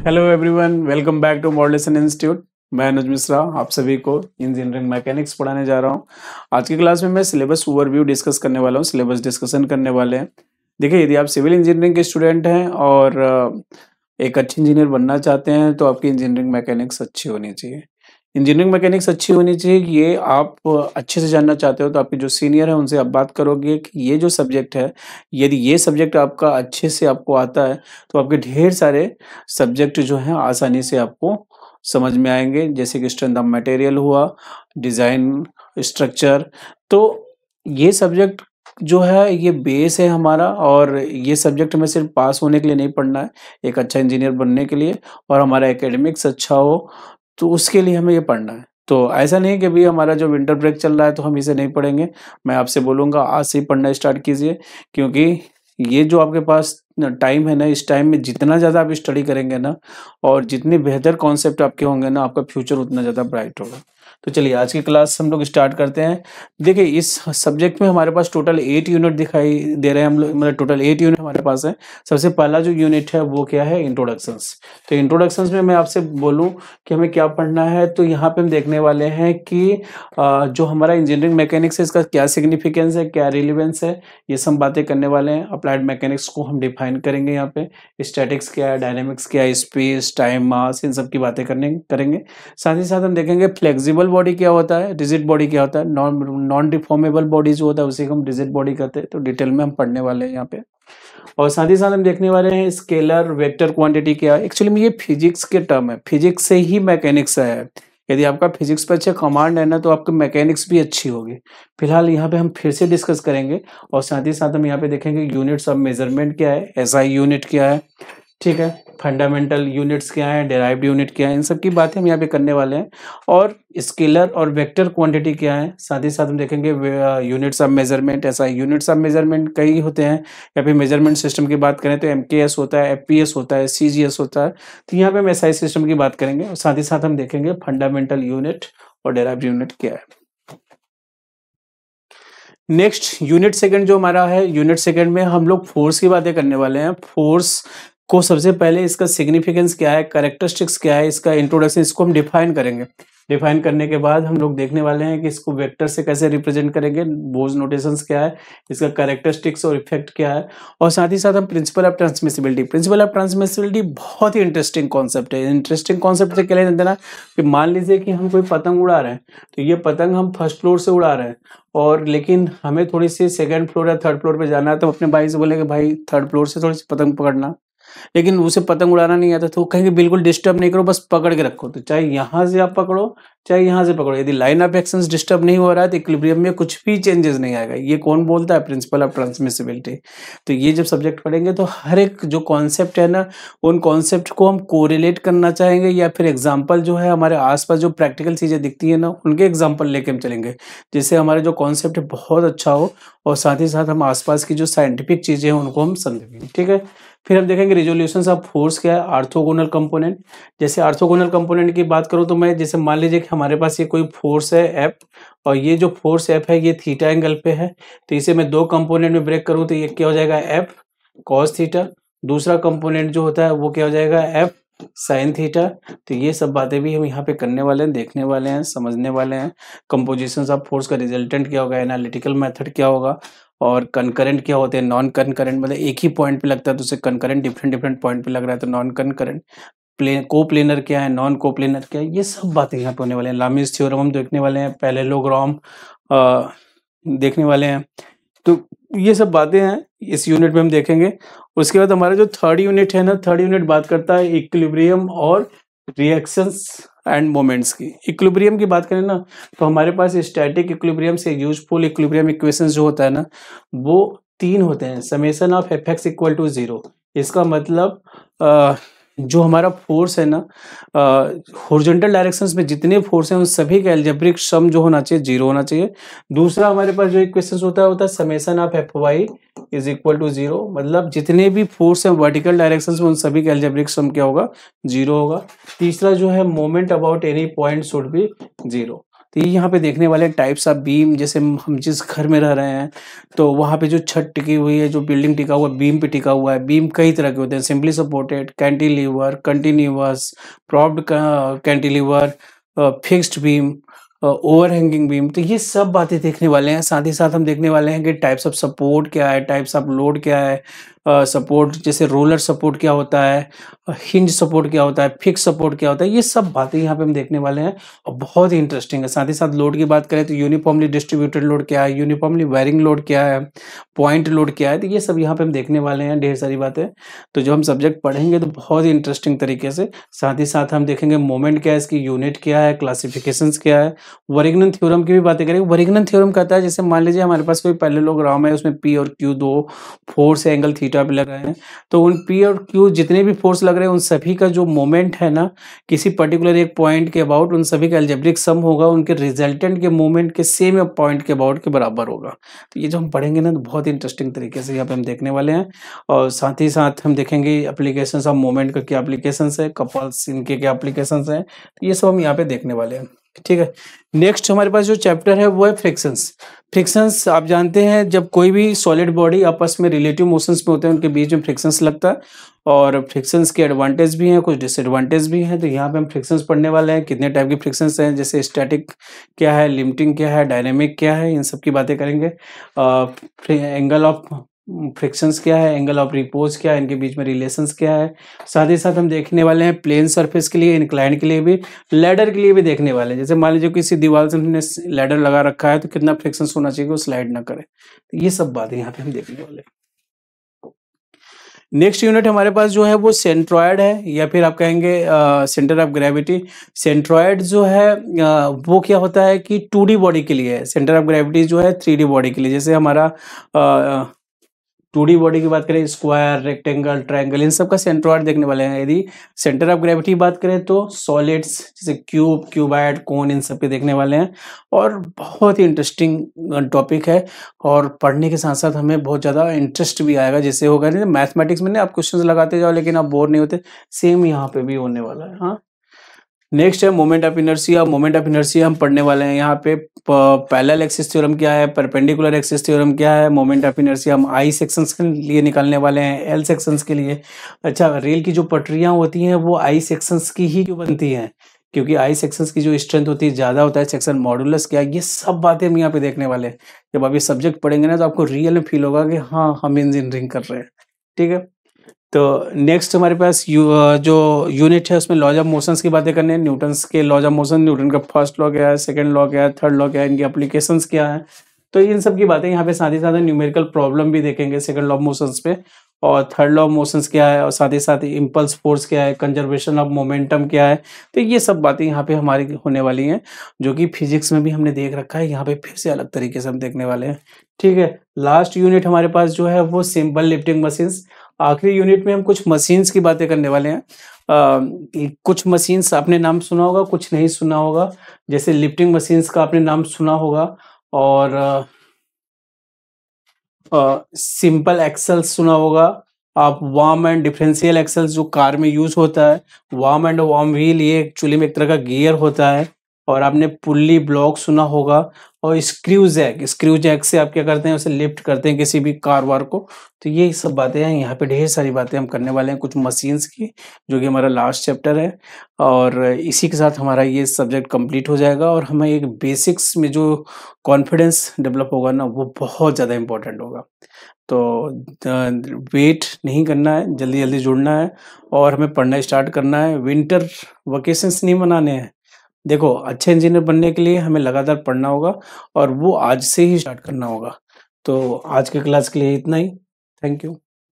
Hello everyone, welcome back to modulation institute. मैं अनुज मिश्रा आप सभी को इंजीनियरिंग मैकेनिक्स पढ़ाने जा रहा हूं। आज की क्लास में मैं सिलेबस ओवरव्यू डिस्कस करने वाला हूं, सिलेबस डिस्कशन करने वाले हैं। देखिए, यदि आप सिविल इंजीनियरिंग के स्टूडेंट हैं और एक अच्छे इंजीनियर बनना चाहते हैं तो आपकी इंजीनियरिंग मैकेनिक्स अच्छी होनी चाहिए। इंजीनियरिंग मैकेनिक्स अच्छी होनी चाहिए, ये आप अच्छे से जानना चाहते हो तो आपके जो सीनियर है उनसे आप बात करोगे कि ये जो सब्जेक्ट है, यदि ये सब्जेक्ट आपका अच्छे से आपको आता है तो आपके ढेर सारे सब्जेक्ट जो हैं आसानी से आपको समझ में आएंगे, जैसे कि स्ट्रेंथ ऑफ मटेरियल हुआ, डिज़ाइन, स्ट्रक्चर। तो ये सब्जेक्ट जो है ये बेस है हमारा, और ये सब्जेक्ट हमें सिर्फ पास होने के लिए नहीं पढ़ना है, एक अच्छा इंजीनियर बनने के लिए और हमारा एकेडमिक्स अच्छा हो तो उसके लिए हमें ये पढ़ना है। तो ऐसा नहीं कि अभी हमारा जो विंटर ब्रेक चल रहा है तो हम इसे नहीं पढ़ेंगे। मैं आपसे बोलूँगा आज से ही पढ़ना स्टार्ट कीजिए, क्योंकि ये जो आपके पास टाइम है ना, इस टाइम में जितना ज़्यादा आप स्टडी करेंगे ना और जितने बेहतर कॉन्सेप्ट आपके होंगे ना, आपका फ्यूचर उतना ज़्यादा ब्राइट होगा। तो चलिए आज की क्लास हम लोग स्टार्ट करते हैं। देखिए, इस सब्जेक्ट में हमारे पास टोटल 8 यूनिट दिखाई दे रहे हैं हम लोग, मतलब टोटल 8 यूनिट हमारे पास है। सबसे पहला जो यूनिट है वो क्या है, इंट्रोडक्शंस। तो इंट्रोडक्शंस में मैं आपसे बोलूं कि हमें क्या पढ़ना है, तो यहाँ पे हम देखने वाले हैं कि जो हमारा इंजीनियरिंग मैकेनिक्स है इसका क्या सिग्निफिकेंस है, क्या रिलेवेंस है, ये सब बातें करने वाले हैं। अप्लाइड मैकेनिक्स को हम डिफाइन करेंगे, यहाँ पे स्टैटिक्स क्या है, डायनेमिक्स क्या है, स्पेस, टाइम, मास, इन सब की बातें करेंगे। साथ ही साथ हम देखेंगे फ्लेक्सिबल बॉडी क्या होता है, रिजिड बॉडी क्या होता है, नॉन डिफॉर्मेबल बॉडी जो होता है उसी को हम रिजिड बॉडी कहते हैं। तो डिटेल में हम पढ़ने वाले हैं यहाँ पे। और साथ ही साथ हम देखने वाले हैं स्केलर, वेक्टर, क्वांटिटी क्या है। एक्चुअली में ये फिजिक्स के टर्म है, फिजिक्स से ही मैकेनिक्स है। यदि आपका फिजिक्स पर अच्छा कमांड है ना तो आपकी मैकेनिक्स भी अच्छी होगी। फिलहाल यहाँ पे हम फिर से डिस्कस करेंगे और साथ ही साथ हम यहाँ पे देखेंगे यूनिट्स ऑफ मेजरमेंट क्या है, एसआई यूनिट क्या है, ठीक है, फंडामेंटल यूनिट्स क्या है, डेराइव्ड यूनिट क्या है, इन सब की बातें हम यहाँ पे करने वाले हैं। और स्केलर और वेक्टर क्वांटिटी क्या है, साथ ही साथ हम देखेंगे यूनिट्स ऑफ मेजरमेंट। ऐसा यूनिट्स ऑफ मेजरमेंट कई होते हैं, या फिर मेजरमेंट सिस्टम की बात करें तो एमकेएस होता है, एफपीएस होता है, सीजीएस होता है। तो यहाँ पे हम एसआई सिस्टम की बात करेंगे और साथ ही साथ हम देखेंगे फंडामेंटल यूनिट और डेराइव्ड यूनिट क्या है। नेक्स्ट यूनिट सेकंड जो हमारा है, यूनिट सेकंड में हम लोग फोर्स की बातें करने वाले हैं। फोर्स को सबसे पहले इसका सिग्निफिकेंस क्या है, कैरेक्टरिस्टिक्स क्या है, इसका इंट्रोडक्शन, इसको हम डिफाइन करेंगे। डिफाइन करने के बाद हम लोग देखने वाले हैं कि इसको वेक्टर से कैसे रिप्रेजेंट करेंगे, बोज नोटेशंस क्या है, इसका कैरेक्टरिस्टिक्स और इफेक्ट क्या है। और साथ ही साथ हम principle of transmissibility, principle of transmissibility बहुत ही इंटरेस्टिंग कॉन्सेप्ट है। इंटरेस्टिंग कॉन्सेप्ट से क्या लेना देना कि मान लीजिए कि हम कोई पतंग उड़ा रहे हैं, तो ये पतंग हम फर्स्ट फ्लोर से उड़ा रहे हैं और लेकिन हमें थोड़ी सी सेकंड फ्लोर या थर्ड फ्लोर पे जाना है, तो अपने भाई से बोलेंगे भाई थर्ड फ्लोर से थोड़ी सी पतंग पकड़ना। लेकिन उसे पतंग उड़ाना नहीं आता तो वो कहेंगे बिल्कुल डिस्टर्ब नहीं करो, बस पकड़ के रखो। तो चाहे यहाँ से आप पकड़ो चाहे यहाँ से पकड़ो, यदि लाइन ऑफ एक्शन डिस्टर्ब नहीं हो रहा है तो इक्विलिब्रियम में कुछ भी चेंजेस नहीं आएगा। ये कौन बोलता है, प्रिंसिपल ऑफ ट्रांसमिसिबिलिटी। तो ये जब सब्जेक्ट पढ़ेंगे तो हर एक जो कॉन्सेप्ट है ना, उन कॉन्सेप्ट को हम कोरिलेट करना चाहेंगे, या फिर एग्जाम्पल जो है हमारे आसपास जो प्रैक्टिकल चीजें दिखती है ना उनके एग्जाम्पल लेके हम चलेंगे, जिससे हमारे जो कॉन्सेप्ट है बहुत अच्छा हो और साथ ही साथ हम आसपास की जो साइंटिफिक चीजें हैं उनको हम समझेंगे, ठीक है। फिर हम देखेंगे रिजोल्यूशंस ऑफ फोर्स क्या है, ऑर्थोगोनल कंपोनेंट। जैसे ऑर्थोगोनल कंपोनेंट की बात करूं तो मैं जैसे मान लीजिए कि हमारे पास ये कोई फोर्स है एफ, और ये जो फोर्स एफ है ये थीटा एंगल पे है, तो इसे मैं दो कंपोनेंट में ब्रेक करूं तो ये क्या हो जाएगा, एफ कॉस थीटा। दूसरा कंपोनेंट जो होता है वो क्या हो जाएगा, एफ साइन थीटा। तो ये सब बातें भी हम यहाँ पे करने वाले हैं, देखने वाले हैं, समझने वाले हैं। कंपोजिशंस ऑफ फोर्स का रिजल्टेंट क्या होगा, एनालिटिकल मेथड क्या होगा, और कंकरेंट क्या होते हैं, नॉन कंकरेंट, मतलब एक ही पॉइंट पे लगता है तो उसे कंकरेंट, डिफरेंट डिफरेंट पॉइंट पे लग रहा है तो नॉन कंकरेंट। को प्लेनर क्या है, नॉन को प्लेनर क्या है, ये सब बातें यहाँ पे होने वाले हैं। लामिस थ्योरम हम देखने वाले हैं, पैरेललोग्राम देखने वाले हैं। तो ये सब बातें हैं इस यूनिट में हम देखेंगे। उसके बाद हमारा जो थर्ड यूनिट है ना, थर्ड यूनिट बात करता है इक्विलिब्रियम और रिएक्शंस एंड मोमेंट्स की। इक्विलिब्रियम की बात करें ना तो हमारे पास स्टैटिक इक्विलिब्रियम से यूजफुल इक्विलिब्रियम इक्वेशंस जो होता है ना वो तीन होते हैं। Summation of F X equal to 0, इसका मतलब जो हमारा फोर्स है ना, हॉरिजॉन्टल डायरेक्शंस में जितने फोर्स हैं उन सभी का एल्जेब्रिक सम जो होना चाहिए 0 होना चाहिए। दूसरा हमारे पास जो इक्वेशन होता है summation of F Y is equal to 0, मतलब जितने भी फोर्स हैं वर्टिकल डायरेक्शंस में उन सभी का एल्जेब्रिक सम क्या होगा, 0 होगा। तीसरा जो है moment about any point should be 0। तो ये यहाँ पे देखने वाले टाइप्स ऑफ बीम, जैसे हम जिस घर में रह रहे हैं तो वहाँ पे जो छत टिकी हुई है, जो बिल्डिंग टिका हुआ है, बीम पे टिका हुआ है। बीम कई तरह के होते हैं, simply supported, cantilever, continuous, propped cantilever, fixed beam, overhanging beam. तो ये सब बातें देखने वाले हैं। साथ ही साथ हम देखने वाले हैं कि टाइप्स ऑफ सपोर्ट क्या है, टाइप्स ऑफ लोड क्या है, सपोर्ट जैसे रोलर सपोर्ट क्या होता है, हिंज सपोर्ट क्या होता है, फिक्स सपोर्ट क्या होता है। ये सब बातें यहाँ पे हम देखने वाले हैं और बहुत ही इंटरेस्टिंग है। साथ ही साथ लोड की बात करें तो यूनिफॉर्मली डिस्ट्रीब्यूटेड लोड क्या है, यूनिफॉर्मली वेरिंग लोड क्या है, पॉइंट लोड क्या है। तो ये सब यहाँ पे हम देखने वाले हैं, ढेर सारी बातें। तो जो हम सब्जेक्ट पढ़ेंगे तो बहुत ही इंटरेस्टिंग तरीके से। साथ ही साथ हम देखेंगे मोमेंट क्या है, इसकी यूनिट क्या है, क्लासिफिकेशंस क्या है, वरिग्नन थ्योरम की भी बातें करेंगे। वरिग्नन थ्योरम कहता है, जैसे मान लीजिए हमारे पास कोई पैरेललोग्राम है, उसमें पी और क्यू दो फोर्स एंगल थीटा पे लग रहे हैं, तो उन पी और क्यू जितने भी फोर्स लग रहे हैं उन सभी का जो मोमेंट है ना किसी पर्टिकुलर एक पॉइंट के अबाउट, उन सभी का अलजेब्रिक सम होगा, उनके रिजल्टेंट के मोमेंट के सेम पॉइंट के अबाउट के बराबर होगा। तो ये जो हम पढ़ेंगे ना तो बहुत ही इंटरेस्टिंग तरीके से यहाँ पे हम देखने वाले हैं। और साथ ही साथ हम देखेंगे एप्लीकेशंस ऑफ मोमेंट का क्या एप्लीकेशंस है, कपल्स इनके क्या एप्लीकेशंस हैं। तो ये सब हम यहाँ पे देखने वाले हैं, ठीक है। नेक्स्ट हमारे पास जो चैप्टर है वो है फ्रिक्शंस। फ्रिक्शंस आप जानते हैं, जब कोई भी सॉलिड बॉडी आपस में रिलेटिव मोशंस में होते हैं उनके बीच में फ्रिक्शंस लगता है। और फ्रिक्शंस के एडवांटेज भी हैं, कुछ डिसएडवांटेज भी हैं। तो यहाँ पे हम फ्रिक्शंस पढ़ने वाले हैं, कितने टाइप के फ्रिक्शंस हैं, जैसे स्टैटिक क्या है, लिमिटिंग क्या है, डायनेमिक क्या है, इन सब की बातें करेंगे। एंगल ऑफ फ्रिक्शंस क्या है, एंगल ऑफ रिपोज क्या है, इनके बीच में रिलेशंस क्या है। साथ ही साथ हम देखने वाले हैं प्लेन सरफेस के लिए, इंक्लाइन के लिए भी, लैडर के लिए भी देखने वाले हैं। जैसे मान लीजिए किसी दीवार से हमने लैडर लगा रखा है तो कितना फ्रिक्शंस होना चाहिए वो स्लाइड ना करे। तो ये सब बातें यहाँ पे हम देखने वाले हैं। नेक्स्ट यूनिट हमारे पास जो है वो सेंट्रॉयड है, या फिर आप कहेंगे सेंटर ऑफ ग्रेविटी। सेंट्रॉयड जो है वो क्या होता है कि 2D बॉडी के लिए है, सेंटर ऑफ ग्रेविटी जो है 3D बॉडी के लिए। जैसे हमारा 2D बॉडी की बात करें, स्क्वायर, रेक्टेंगल, ट्रायंगल, इन सब का सेंट्रॉयड देखने वाले हैं। यदि सेंटर ऑफ ग्रेविटी की बात करें तो सॉलिड्स जैसे क्यूब, क्यूबाइड, कोन, इन सब पे देखने वाले हैं। और बहुत ही इंटरेस्टिंग टॉपिक है और पढ़ने के साथ साथ हमें बहुत ज़्यादा इंटरेस्ट भी आएगा। जैसे होगा नहीं मैथमेटिक्स में, नहीं आप क्वेश्चन लगाते जाओ लेकिन आप बोर नहीं होते, सेम यहाँ पे भी होने वाला है। हाँ, नेक्स्ट है moment of inertia. Moment of inertia हम पढ़ने वाले हैं। यहाँ पे पैरेलल एक्सिस थ्योरम क्या है, परपेंडिकुलर एक्सिस थ्योरम क्या है। मोमेंट ऑफ इनर्शिया हम आई सेक्शंस के लिए निकालने वाले हैं, एल सेक्शंस के लिए। अच्छा, रेल की जो पटरियां होती हैं वो आई सेक्शंस की ही क्यों बनती हैं, क्योंकि आई सेक्शंस की जो स्ट्रेंथ होती है ज़्यादा होता है। सेक्शन मॉडुलस क्या है, ये सब बातें हम यहाँ पे देखने वाले हैं। जब आप ये सब्जेक्ट पढ़ेंगे ना तो आपको रियल में फील होगा कि हाँ हम इंजीनियरिंग कर रहे हैं, ठीक है। तो नेक्स्ट हमारे पास जो यूनिट है उसमें लॉज ऑफ मोशंस की बातें करने हैं। न्यूटन्स के लॉज ऑफ मोशन, न्यूटन का फर्स्ट लॉ क्या है, सेकंड लॉ क्या है, थर्ड लॉ क्या है, इनकी एप्लीकेशंस क्या है। तो इन सब की बातें यहाँ पे साथ ही साथ न्यूमेरिकल प्रॉब्लम भी देखेंगे सेकंड लॉ ऑफ मोशंस पे, और थर्ड लॉ ऑफ मोशंस क्या है, और साथ ही साथ इम्पल्स फोर्स क्या है, कंजर्वेशन ऑफ मोमेंटम क्या है। तो ये सब बातें यहाँ पे हमारी होने वाली हैं, जो कि फिजिक्स में भी हमने देख रखा है, यहाँ पे फिर से अलग तरीके से हम देखने वाले हैं, ठीक है। लास्ट यूनिट हमारे पास जो है वो सिंपल लिफ्टिंग मशीन्स। आखिरी यूनिट में हम कुछ मशीन्स की बातें करने वाले हैं। कुछ मशीन्स आपने नाम सुना होगा, कुछ नहीं सुना होगा। जैसे लिफ्टिंग मशीन्स का आपने नाम सुना होगा, और सिंपल एक्सेल सुना होगा आप। वार्म एंड डिफरेंशियल एक्सेल जो कार में यूज होता है, वार्म एंड वार्म व्हील, ये एक्चुअली में एक तरह का गियर होता है। और आपने पुल्ली ब्लॉक सुना होगा, और स्क्रू जैक से आप क्या करते हैं, उसे लिफ्ट करते हैं किसी भी कार वार को। तो ये सब बातें हैं, यहाँ पे ढेर सारी बातें हम करने वाले हैं कुछ मशीन्स की, जो कि हमारा लास्ट चैप्टर है। और इसी के साथ हमारा ये सब्जेक्ट कंप्लीट हो जाएगा, और हमें एक बेसिक्स में जो कॉन्फिडेंस डेवलप होगा ना वो बहुत ज़्यादा इंपॉर्टेंट होगा। तो वेट नहीं करना है, जल्दी जल्दी जुड़ना है और हमें पढ़ना स्टार्ट करना है। विंटर वकेशंस नहीं मनाने हैं। देखो, अच्छे इंजीनियर बनने के लिए हमें लगातार पढ़ना होगा, और वो आज से ही स्टार्ट करना होगा। तो आज के क्लास के लिए इतना ही। Thank you.